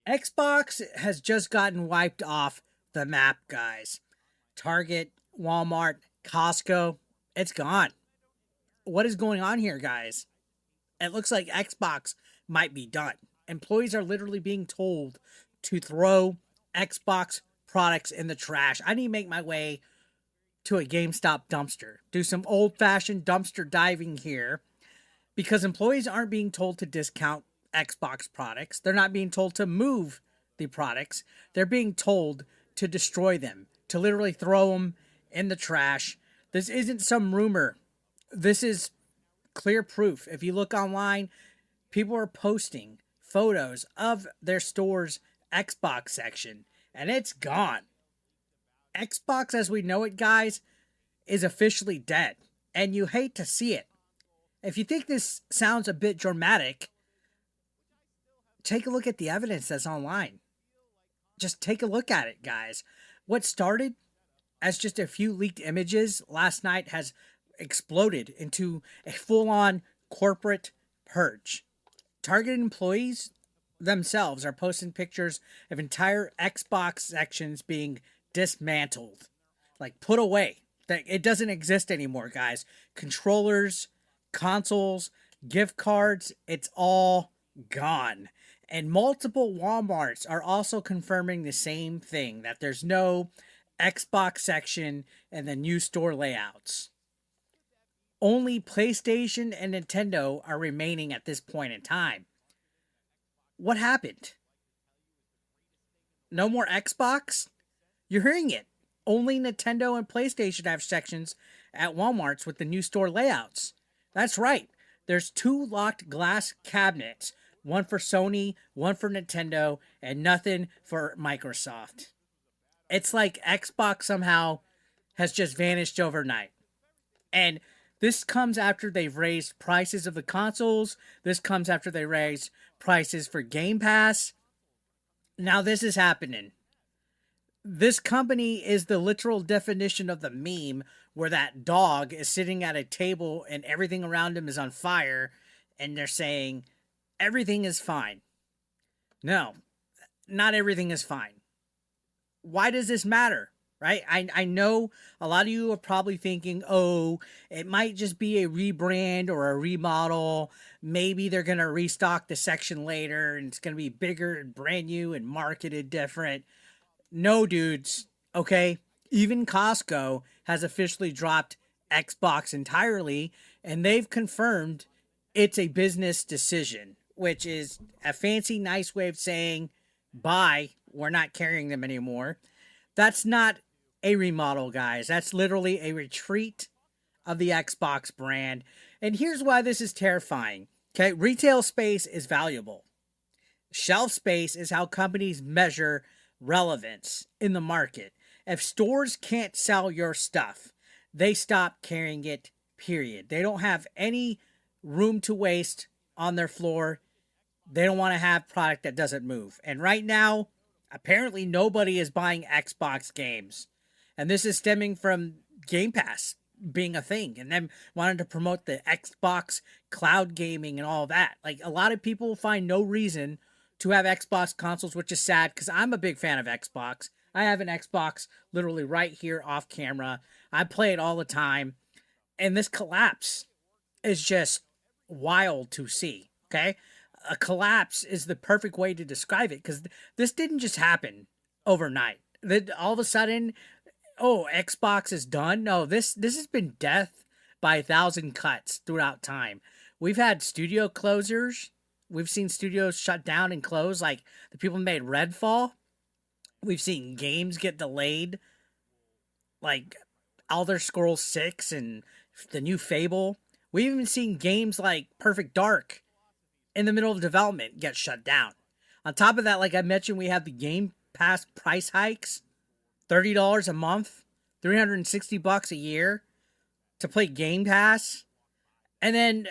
Xbox has just gotten wiped off the map, guys. Target, Walmart, Costco, it's gone. What is going on here, guys? It looks like Xbox might be done. Employees are literally being told to throw Xbox products in the trash. I need to make my way to a GameStop dumpster, do some old fashioned dumpster diving here because employees aren't being told to discount Xbox products. They're not being told to move the products. They're being told to destroy them, to literally throw them in the trash. This isn't some rumor. This is clear proof. If you look online, people are posting photos of their store's Xbox section, and it's gone. Xbox as we know it, guys, is officially dead, and you hate to see it. If you think this sounds a bit dramatic, take a look at the evidence that's online. Just take a look at it, guys. What started as just a few leaked images last night has exploded into a full on corporate purge. Targeted employees themselves are posting pictures of entire Xbox sections being dismantled, like put away. That it doesn't exist anymore, guys. Controllers, consoles, gift cards, it's all gone. And multiple Walmarts are also confirming the same thing, that there's no Xbox section in the new store layouts. Only PlayStation and Nintendo are remaining at this point in time. What happened? No more Xbox? You're hearing it. Only Nintendo and PlayStation have sections at Walmart's with the new store layouts. That's right. There's two locked glass cabinets, one for Sony, one for Nintendo, and nothing for Microsoft. It's like Xbox somehow has just vanished overnight. And this comes after they've raised prices of the consoles. This comes after they raised prices for Game Pass. Now this is happening. This company is the literal definition of the meme where that dog is sitting at a table and everything around him is on fire and they're saying everything is fine. No, not everything is fine. Why does this matter? Right? I know a lot of you are probably thinking, oh, it might just be a rebrand or a remodel. Maybe they're going to restock the section later and it's going to be bigger and brand new and marketed different. No, dudes. Okay. Even Costco has officially dropped Xbox entirely, and they've confirmed it's a business decision, which is a fancy, nice way of saying, bye, we're not carrying them anymore. That's not a remodel, guys. That's literally a retreat of the Xbox brand. And here's why this is terrifying. Okay. Retail space is valuable. Shelf space is how companies measure relevance in the market. If stores can't sell your stuff, they stop carrying it, period. They don't have any room to waste on their floor. They don't want to have product that doesn't move. And right now, apparently nobody is buying Xbox games. And this is stemming from Game Pass being a thing and them wanting to promote the Xbox cloud gaming and all that. Like a lot of people find no reason to have Xbox consoles, which is sad because I'm a big fan of Xbox. I have an Xbox literally right here off camera. I play it all the time. And this collapse is just wild to see. Okay. A collapse is the perfect way to describe it because this didn't just happen overnight. That all of a sudden, oh, Xbox is done. No, this has been death by 1,000 cuts throughout time. We've had studio closures. We've seen studios shut down and close, like the people who made Redfall. We've seen games get delayed, like Elder Scrolls 6 and the new Fable. We've even seen games like Perfect Dark in the middle of development get shut down. On top of that, like I mentioned, we have the Game Pass price hikes. $30 a month, $360 a year to play Game Pass. And then,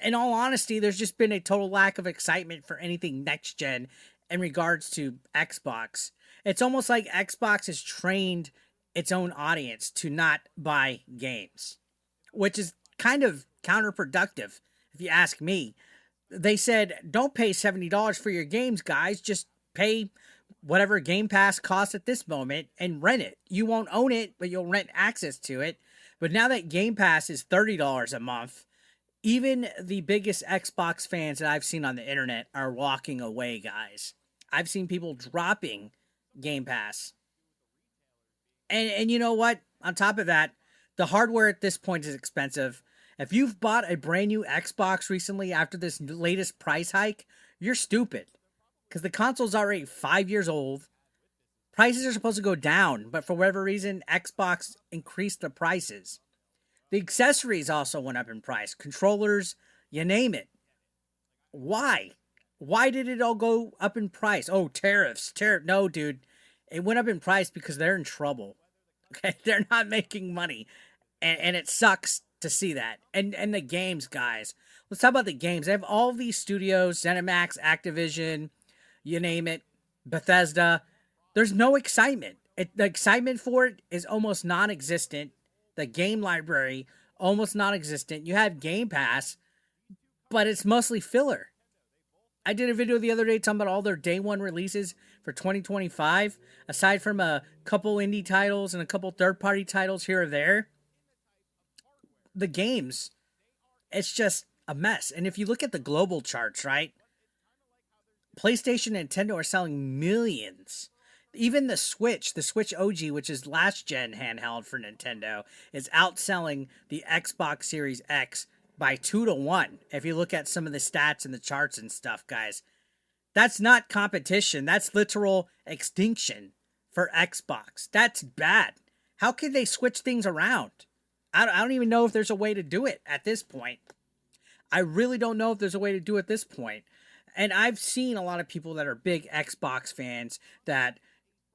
in all honesty, there's just been a total lack of excitement for anything next gen in regards to Xbox. It's almost like Xbox has trained its own audience to not buy games, which is kind of counterproductive, if you ask me. They said, don't pay $70 for your games, guys. Just pay whatever Game Pass costs at this moment and rent it. You won't own it, but you'll rent access to it. But now that Game Pass is $30 a month, even the biggest Xbox fans that I've seen on the internet are walking away, guys. I've seen people dropping Game Pass. And you know what? On top of that, the hardware at this point is expensive. If you've bought a brand new Xbox recently after this latest price hike, you're stupid. Because the console's already 5 years old. Prices are supposed to go down, but for whatever reason, Xbox increased the prices. The accessories also went up in price. Controllers, you name it. Why? Why did it all go up in price? Oh, tariffs. No, dude. It went up in price because they're in trouble. Okay? They're not making money. And it sucks to see that. And the games, guys. Let's talk about the games. They have all these studios, ZeniMax, Activision, you name it, Bethesda. There's no excitement. The excitement for it is almost non-existent. The game library, almost non-existent. You have Game Pass, but it's mostly filler. I did a video the other day talking about all their day one releases for 2025. Aside from a couple indie titles and a couple third-party titles here or there, the games, it's just a mess. And if you look at the global charts, right? PlayStation and Nintendo are selling millions. Even the Switch OG, which is last gen handheld for Nintendo, is outselling the Xbox Series X by 2-1. If you look at some of the stats and the charts and stuff, guys, that's not competition. That's literal extinction for Xbox. That's bad. How can they switch things around? I don't even know if there's a way to do it at this point. I really don't know if there's a way to do it at this point. And I've seen a lot of people that are big Xbox fans that,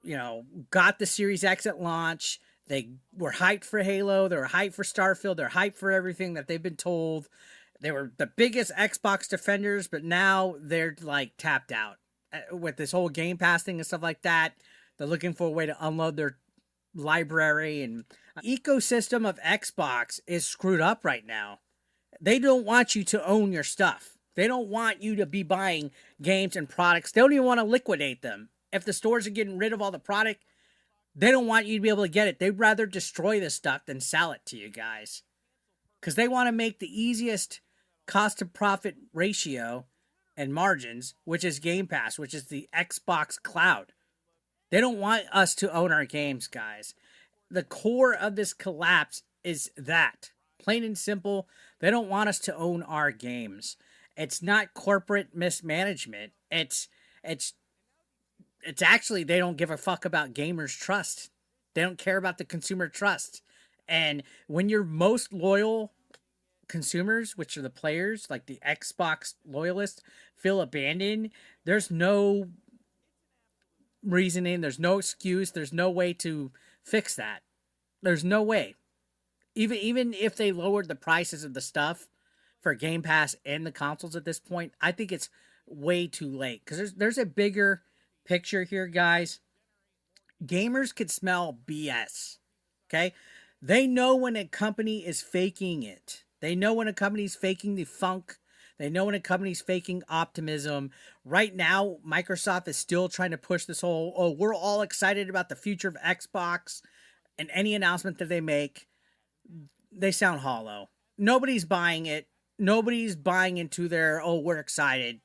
you know, got the Series X at launch. They were hyped for Halo. They were hyped for Starfield. They're hyped for everything that they've been told. They were the biggest Xbox defenders, but now they're like tapped out with this whole Game Pass thing and stuff like that. They're looking for a way to unload their library, and ecosystem of Xbox is screwed up right now. They don't want you to own your stuff. They don't want you to be buying games and products. They don't even want to liquidate them. If the stores are getting rid of all the product, they don't want you to be able to get it. They'd rather destroy this stuff than sell it to you guys. Because they want to make the easiest cost to profit ratio and margins, which is Game Pass, which is the Xbox cloud. They don't want us to own our games, guys. The core of this collapse is that. Plain and simple, they don't want us to own our games. It's not corporate mismanagement. It's actually, they don't give a fuck about gamers' trust. They don't care about the consumer trust. And when your most loyal consumers, which are the players, like the Xbox loyalists, feel abandoned, there's no reasoning, there's no excuse, there's no way to fix that. There's no way. Even if they lowered the prices of the stuff for Game Pass and the consoles at this point, I think it's way too late. Because there's a bigger picture here, guys. Gamers could smell BS. Okay? They know when a company is faking it. They know when a company's faking the funk. They know when a company's faking optimism. Right now, Microsoft is still trying to push this whole, oh, we're all excited about the future of Xbox, and any announcement that they make, they sound hollow. Nobody's buying it. Nobody's buying into their, oh, we're excited.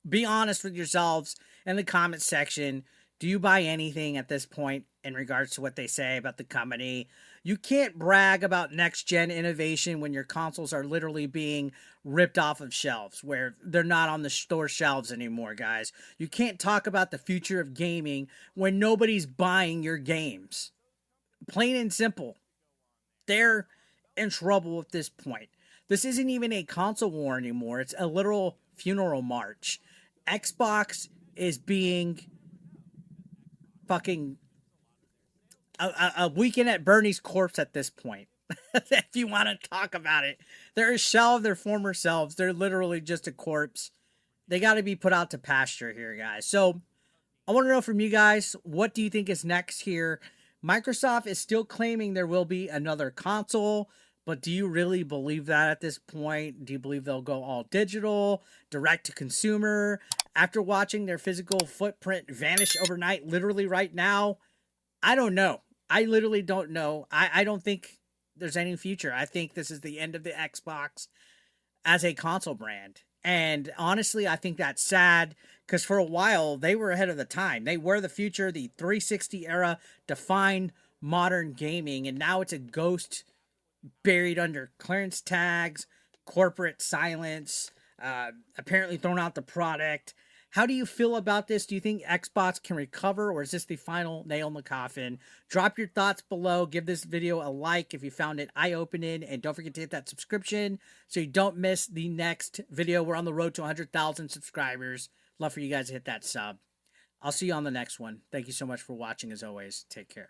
Be honest with yourselves in the comment section. Do you buy anything at this point in regards to what they say about the company? You can't brag about next-gen innovation when your consoles are literally being ripped off of shelves, where they're not on the store shelves anymore, guys. You can't talk about the future of gaming when nobody's buying your games. Plain and simple. They're in trouble at this point. This isn't even a console war anymore. It's a literal funeral march. Xbox is being fucking a weekend at Bernie's corpse at this point. If you want to talk about it, they're a shell of their former selves. They're literally just a corpse. They got to be put out to pasture here, guys. So I want to know from you guys, what do you think is next here? Microsoft is still claiming there will be another console, but do you really believe that at this point? Do you believe they'll go all digital, direct to consumer? After watching their physical footprint vanish overnight, literally right now, I don't know. I literally don't know. I don't think there's any future. I think this is the end of the Xbox as a console brand. And honestly, I think that's sad because for a while they were ahead of the time. They were the future. The 360 era defined modern gaming, and now it's a ghost buried under clearance tags, corporate silence, apparently thrown out the product. How do you feel about this? Do you think Xbox can recover, or is this the final nail in the coffin? Drop your thoughts below. Give this video a like if you found it eye-opening, and don't forget to hit that subscription so you don't miss the next video. We're on the road to 100,000 subscribers. Love for you guys to hit that sub. I'll see you on the next one. Thank you so much for watching as always. Take care.